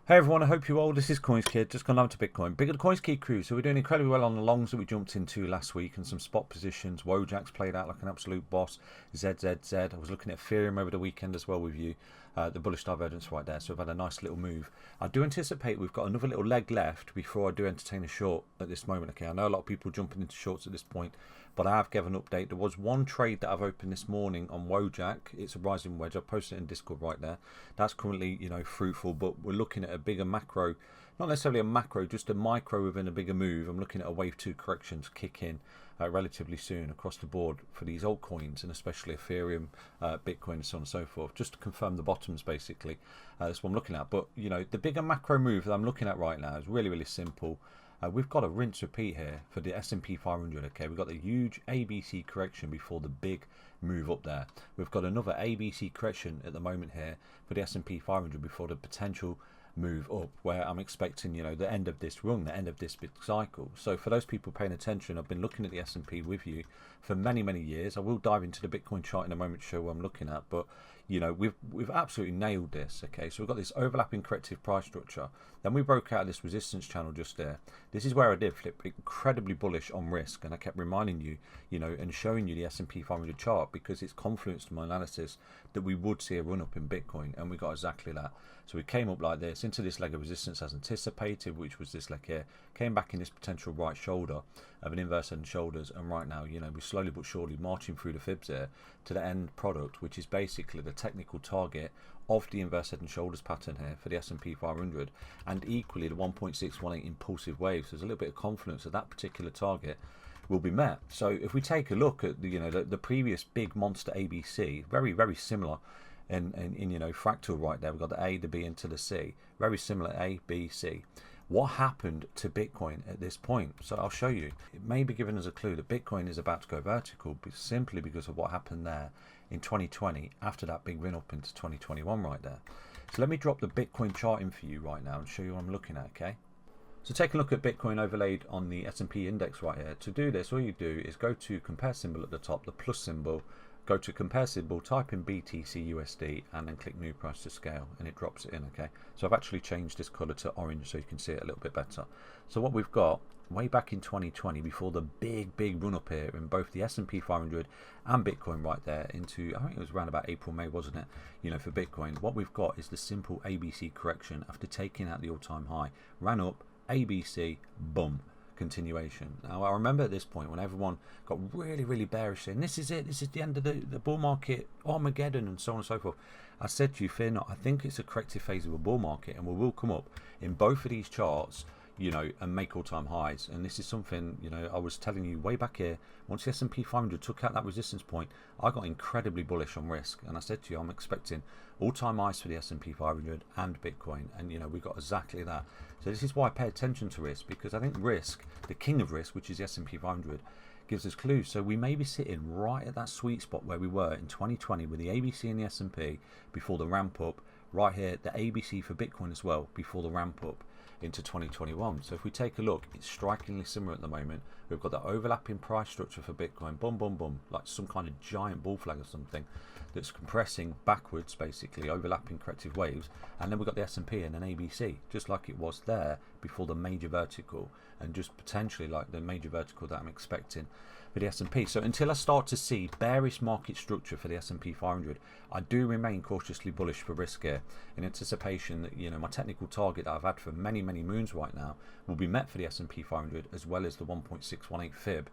Hey everyone, I hope you're well. This is CoinsKid, just gone down to Bitcoin. Bigger the CoinsKid crew, so we're doing incredibly well on the longs that we jumped into last week and some spot positions. Wojak's played out like an absolute boss. ZZZ. I was looking at Ethereum over the weekend as well with you. The bullish divergence right there, so we've had a nice little move. I do anticipate we've got another little leg left before I do entertain a short at this moment. Okay, I know a lot of people jumping into shorts at this point, but I have given an update. There was one trade that I've opened this morning on Wojak. It's a rising wedge. I've posted it in Discord right there. That's currently, fruitful, but we're looking at a bigger macro, not necessarily a macro, just a micro within a bigger move. I'm looking at a wave 2 correction to kick in relatively soon across the board for these altcoins, and especially Ethereum, Bitcoin, and so on and so forth, just to confirm the bottoms basically. That's what I'm looking at. But the bigger macro move that I'm looking at right now is really simple. We've got a rinse repeat here for the S&P 500. Okay, we've got the huge ABC correction before the big move up there. We've got another ABC correction at the moment here for the S&P 500 before the potential move up, where I'm expecting the end of this run, the end of this big cycle. So for those people paying attention, I've been looking at the S&P with you for many years. I will dive into the Bitcoin chart in a moment to show what I'm looking at, but we've absolutely nailed this. Okay, so we've got this overlapping corrective price structure, then we broke out of this resistance channel just there. This is where I did flip incredibly bullish on risk, and I kept reminding you and showing you the S&P 500 chart because it's confluenced my analysis that we would see a run up in Bitcoin, and we got exactly that. So we came up like this into this leg of resistance as anticipated, which was this leg here, came back in this potential right shoulder of an inverse head and shoulders, and right now we're slowly but surely marching through the fibs here to the end product, which is basically the technical target of the inverse head and shoulders pattern here for the S&P 500, and equally the 1.618 impulsive waves. There's a little bit of confidence that that particular target will be met. So if we take a look at the previous big monster ABC, very similar in fractal right there. We've got the A, the B, into the C. Very similar, A, B, C. What happened to Bitcoin at this point? So I'll show you. It may be giving us a clue that Bitcoin is about to go vertical simply because of what happened there in 2020 after that big run up into 2021 right there. So let me drop the Bitcoin chart in for you right now and show you what I'm looking at, okay? So take a look at Bitcoin overlaid on the S&P index right here. To do this, all you do is go to compare symbol at the top, the plus symbol, go to compare symbol, type in BTC USD, and then click new price to scale, and it drops it in. Okay, so I've actually changed this color to orange so you can see it a little bit better. So what we've got way back in 2020, before the big run up here in both the S&P 500 and Bitcoin right there into, I think it was around about April, May, wasn't it? For Bitcoin, what we've got is the simple ABC correction after taking out the all-time high, ran up, ABC, boom, continuation. Now I remember at this point when everyone got really bearish, saying this is it, this is the end of the bull market, Armageddon, and so on and so forth. I said to you, fear not, I think it's a corrective phase of a bull market, and we will come up in both of these charts and make all-time highs. And this is something I was telling you way back here. Once the S&P 500 took out that resistance point, I got incredibly bullish on risk, and I said to you I'm expecting all-time highs for the S&P 500 and Bitcoin, and we got exactly that. So this is why I pay attention to risk, because I think risk, the king of risk, which is the S&P 500, gives us clues. So we may be sitting right at that sweet spot where we were in 2020 with the ABC and the S&P before the ramp up, right here the ABC for Bitcoin as well before the ramp up into 2021. So if we take a look, it's strikingly similar at the moment. We've got the overlapping price structure for Bitcoin, boom, like some kind of giant bull flag or something that's compressing backwards, basically overlapping corrective waves, and then we've got the S&P and an ABC, just like it was there before the major vertical, and just potentially like the major vertical that I'm expecting for the S&P. So until I start to see bearish market structure for the S&P 500, I do remain cautiously bullish for risk here, in anticipation that my technical target that I've had for many moons right now will be met for the S&P 500, as well as the 1.618 fib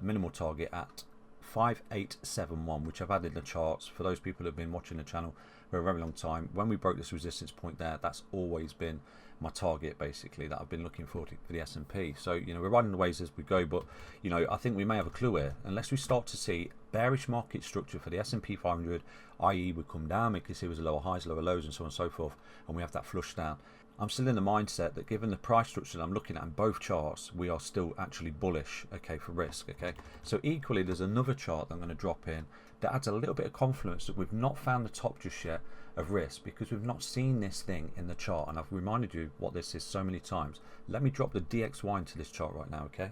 minimal target at 5871, which I've added the charts for those people who have been watching the channel for a very long time. When we broke this resistance point there, that's always been my target basically that I've been looking for the S&P. So we're riding the waves as we go, but I think we may have a clue here unless we start to see bearish market structure for the S&P 500, i.e. we come down, make a series of lower highs, lower lows, and so on and so forth, and we have that flush down. I'm still in the mindset that given the price structure that I'm looking at in both charts, we are still actually bullish, okay, for risk, okay. So equally, there's another chart that I'm going to drop in that adds a little bit of confidence that we've not found the top just yet of risk, because we've not seen this thing in the chart, and I've reminded you what this is so many times. Let me drop the DXY into this chart right now, okay.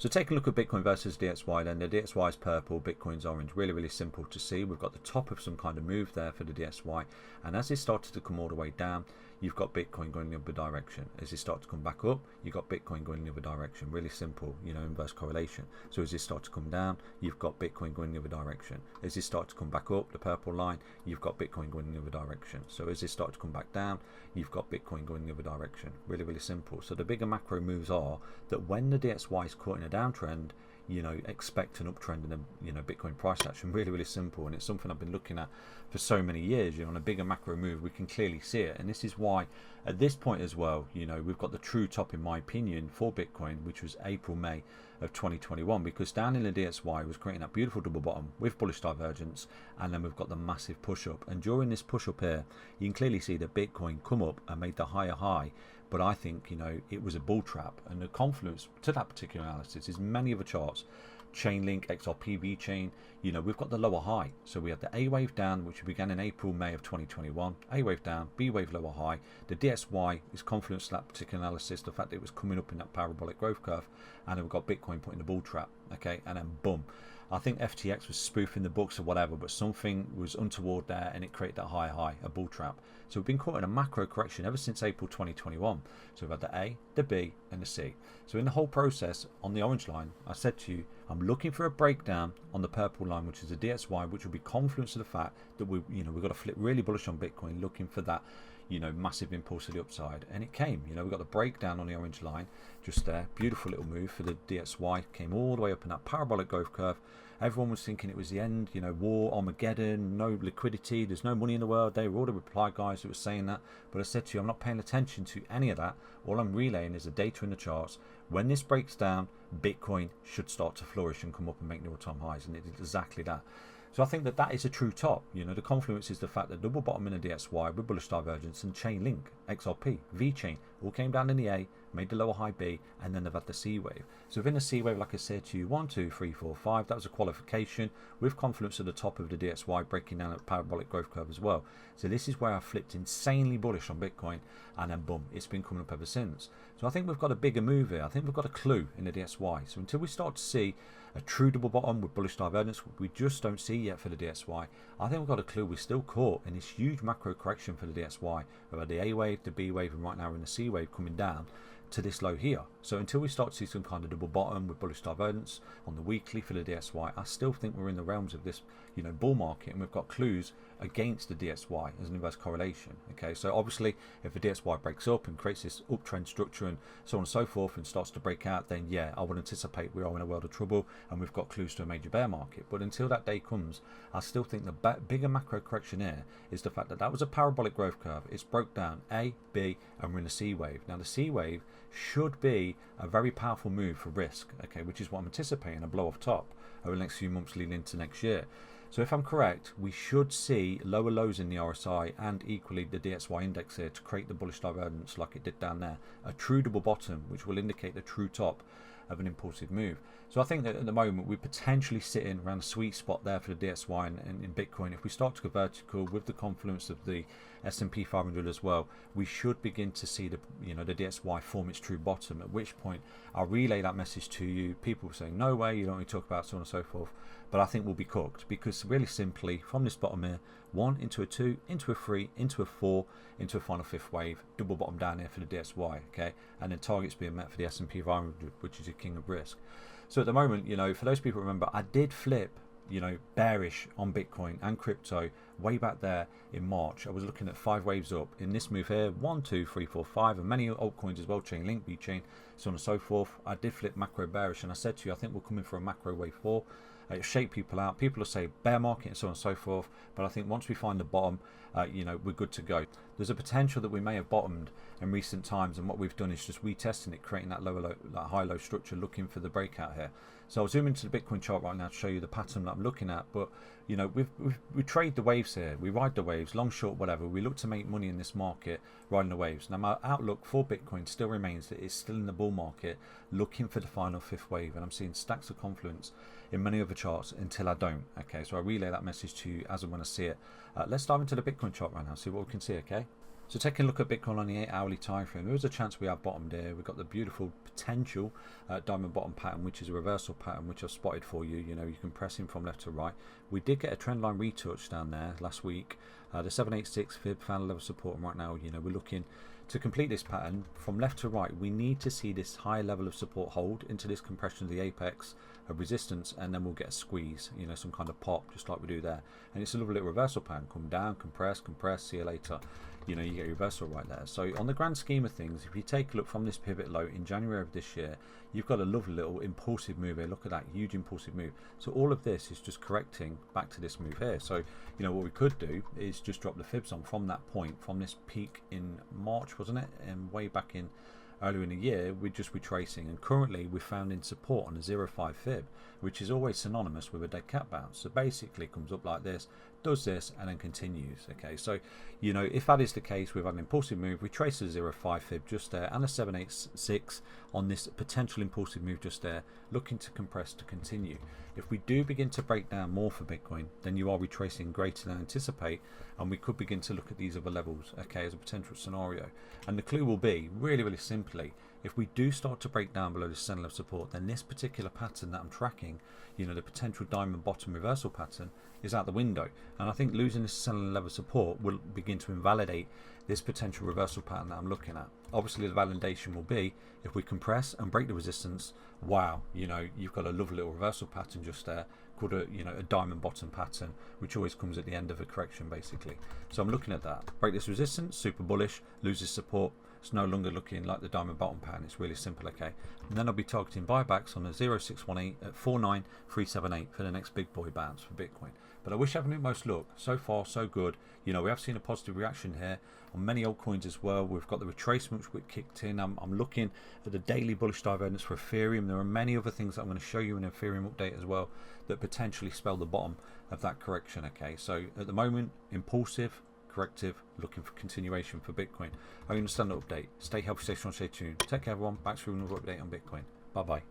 So take a look at Bitcoin versus DXY then. The DXY is purple, Bitcoin's orange. Really simple to see. We've got the top of some kind of move there for the DXY. And as it started to come all the way down, you've got Bitcoin going in the other direction. As it starts to come back up, you've got Bitcoin going in the other direction. Really simple, inverse correlation. So as it starts to come down, you've got Bitcoin going in the other direction. As it starts to come back up, the purple line, you've got Bitcoin going in the other direction. So as it starts to come back down, you've got Bitcoin going in the other direction. Really, really simple. So the bigger macro moves are that when the DXY is caught in a downtrend, expect an uptrend in the Bitcoin price action. Really, really simple, and it's something I've been looking at for so many years. On a bigger macro move, we can clearly see it, and this is why at this point as well, we've got the true top, in my opinion, for Bitcoin, which was May of 2021, because down in the DXY was creating that beautiful double bottom with bullish divergence, and then we've got the massive push up, and during this push up here, you can clearly see that Bitcoin come up and made the higher high. But I think, it was a bull trap, and the confluence to that particular analysis is many other charts. Chainlink, XRP, VeChain, we've got the lower high. So we had the A wave down, which began in May of 2021. A wave down, B wave lower high. The DXY is confluence to that particular analysis, the fact that it was coming up in that parabolic growth curve, and then we've got Bitcoin putting the bull trap, okay, and then boom. I think FTX was spoofing the books or whatever, but something was untoward there, and it created that higher high, a bull trap. So we've been caught in a macro correction ever since April 2021. So we've had the A, the B, and the C. So in the whole process, on the orange line, I said to you, I'm looking for a breakdown on the purple line, which is the DXY, which will be confluence of the fact that we've got to flip really bullish on Bitcoin, looking for that, massive impulse to the upside, and it came. We got the breakdown on the orange line just there. Beautiful little move for the DXY, came all the way up in that parabolic growth curve. Everyone was thinking it was the end, war, Armageddon, no liquidity, there's no money in the world. They were all the reply guys that were saying that. But I said to you, I'm not paying attention to any of that. All I'm relaying is the data in the charts. When this breaks down, Bitcoin should start to flourish and come up and make new all-time highs, and it did exactly that. So I think that is a true top. The confluence is the fact that double bottom in the DXY with bullish divergence, and Chainlink, XRP, VeChain all came down in the A, made the lower high B, and then they've had the C wave. So within the C wave, like I said to you, 1, 2, 3, 4, 5, that was a qualification with confluence at the top of the DXY, breaking down a parabolic growth curve as well. So this is where I flipped insanely bullish on Bitcoin, and then boom, it's been coming up ever since. So I think we've got a bigger move here. I think we've got a clue in the DXY. So until we start to see a true double bottom with bullish divergence, we just don't see yet for the DXY. I think we've got a clue. We're still caught in this huge macro correction for the DXY. We've had the A wave, the B wave, and right now we're in the C wave coming down to this low here. So until we start to see some kind of double bottom with bullish divergence on the weekly for the DXY, I still think we're in the realms of this, bull market, and we've got clues against the DXY as an inverse correlation. Okay, so obviously if the DXY breaks up and creates this uptrend structure and so on and so forth and starts to break out, then yeah, I would anticipate we are in a world of trouble and we've got clues to a major bear market. But until that day comes, I still think the bigger macro correction here is the fact that that was a parabolic growth curve. It's broke down A, B, and we're in the C wave. Now the C wave should be a very powerful move for risk, okay, which is what I'm anticipating, a blow off top over the next few months leading into next year. So if I'm correct, we should see lower lows in the RSI and equally the DXY index here to create the bullish divergence like it did down there. A true double bottom, which will indicate the true top of an impulsive move. So I think that at the moment we're potentially sitting around a sweet spot there for the DXY and in Bitcoin. If we start to go vertical with the confluence of the S&P 500 as well, we should begin to see the the DXY form its true bottom, at which point I'll relay that message to you. People will say, no way, you don't need to talk about so on and so forth. But I think we'll be cooked, because really simply from this bottom here, 1 into a 2 into a 3 into a 4 into a final fifth wave, double bottom down here for the DXY, okay, and then targets being met for the S&P 500, which is a king of risk. So at the moment, for those people who remember, I did flip bearish on Bitcoin and crypto way back there in March. I was looking at 5 waves up in this move here, 1, 2, 3, 4, 5, and many altcoins as well, Chainlink, VeChain, so on and so forth. I did flip macro bearish, and I said to you, I think we're coming for a macro wave 4. It shake people out. People will say bear market and so on and so forth, but I think once we find the bottom, we're good to go. There's a potential that we may have bottomed in recent times, and what we've done is just retesting it, creating that lower low, that high low structure, looking for the breakout here. So I'll zoom into the Bitcoin chart right now to show you the pattern that I'm looking at. But we trade the waves here, we ride the waves, long, short, whatever. We look to make money in this market riding the waves. Now my outlook for Bitcoin still remains that it's still in the bull market, looking for the final fifth wave, and I'm seeing stacks of confluence in many other charts until I don't. Okay, so I relay that message to you as and when I see it. Let's dive into the Bitcoin chart right now, see what we can see. Okay, So taking a look at Bitcoin on the 8-hourly time frame, there was a chance we have bottomed here. We've got the beautiful potential diamond bottom pattern, which is a reversal pattern, which I've spotted for you. You know, you can press in from left to right. We did get a trend line retouch down there last week. The 786 fib found a level of support, and right now, you know, we're looking to complete this pattern from left to right. We need to see this high level of support hold into this compression of the apex of resistance, and then we'll get a squeeze, you know, some kind of pop, just like we do there. And it's a lovely little reversal pattern. Come down, compress, see you later. You know, you get your reversal right there. So on the grand scheme of things, if you take a look from this pivot low in January of this year, you've got a lovely little impulsive move here. Look at that huge impulsive move. So all of this is just correcting back to this move here. So, you know, what we could do is just drop the fibs on from that point, from this peak in March, wasn't it? And way back in earlier in the year, we're just retracing, and currently we're found in support on a 0.5 fib, which is always synonymous with a dead cat bounce. So basically it comes up like this, does this, and then continues. Okay, so you know, if that is the case, we've had an impulsive move, we trace a 0.5 fib just there, and a 786 on this potential impulsive move just there, looking to compress to continue. If we do begin to break down more for Bitcoin, then you are retracing greater than anticipate, and we could begin to look at these other levels, okay, as a potential scenario. And the clue will be really simply, if we do start to break down below this center of support, then this particular pattern that I'm tracking, you know, the potential diamond bottom reversal pattern, is out the window. And I think losing this center level of support will begin to invalidate this potential reversal pattern that I'm looking at. Obviously the validation will be if we compress and break the resistance, wow, you know, you've got a lovely little reversal pattern just there called a, you know, a diamond bottom pattern, which always comes at the end of a correction basically. So I'm looking at that. Break this resistance, super bullish, loses support, it's no longer looking like the diamond bottom pattern. It's really simple, okay? And then I'll be targeting buybacks on a 0618 at 49378 for the next big boy bounce for Bitcoin. But I wish having the most luck. So far, so good. You know, we have seen a positive reaction here on many altcoins as well. We've got the retracement which kicked in. I'm looking at the daily bullish divergence for Ethereum. There are many other things that I'm going to show you in an Ethereum update as well that potentially spell the bottom of that correction, okay? So at the moment, impulsive, corrective, looking for continuation for Bitcoin. I understand the update. Stay healthy, stay strong, stay tuned. Take care everyone. Back to another update on Bitcoin. Bye bye.